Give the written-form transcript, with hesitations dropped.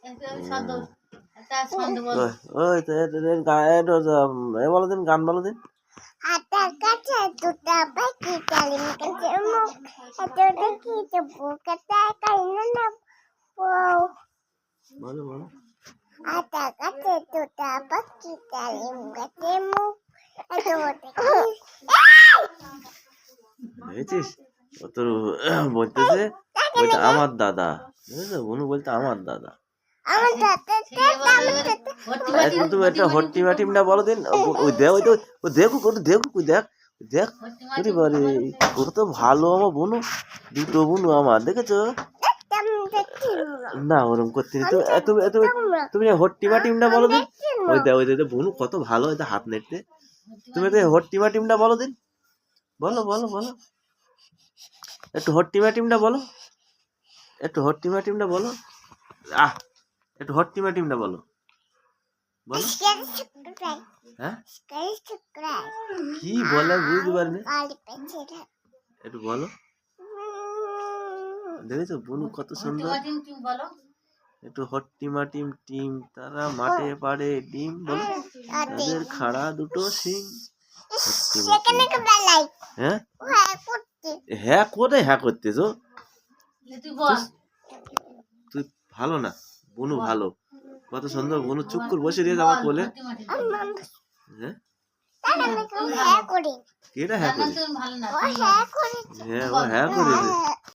ওই তো গান বলো দিন, গান বলো দিন। হাতের কাছে দুটা পাখি তালিম কাছে মুখ হাতে দেখিতে বুকেতে কাইনা না বলো বলো। হাতের কাছে দুটা পাখি তালিম কাছে মুখ হাতে দেখেছিস ও তোর বলতেছে ওইটা আমার দাদা, বুঝেছো? বনু বলতে আমার দাদা। আমার দাদা তুমি একটা হট্টি মাটিমটা বলো দিন। ওই দেখ, ওই তো ও দেখুক, ওটা দেখুক, ওই দেখ দেখ। বারে কত ভালো আমার বনু, দুটো বনু আমার, দেখেছো? না ওরকম করতে নেই। তুমি তুমি তুমি হট্টিমা টিমটা বলো দিন। ওই দেখ, ওই দেখ বনু কত ভালো, ওই হাত নেড়তে। তুমি একটা হট্টিমা টিমটা বলো দিন। বলো বলো বলো, একটু হট্টিমা টিমটা বলো, একটু হট্টিমা টিমটা বলো। একটু হট্টিমা টিমটা বলো, বলো। হ্যাঁ কি বলে বুঝতে পারিনি, একটু বলো। দেখেছো বনু কত সুন্দর। একটু হট্টিমা টিম টিম তারা মাঠে পাড়ে ডিম, বলো। তাদের খাড়া দুটো শিং। হ্যাঁ হ্যাঁ করে হ্যাঁ করতেছ তুই, ভালো না বনু, ভালো কত সুন্দর বনু চুপ করে বসে দিয়েছে আমার কোলে। হ্যাঁ এটা হ্যাঁ করে, হ্যাঁ ও হ্যাঁ করে।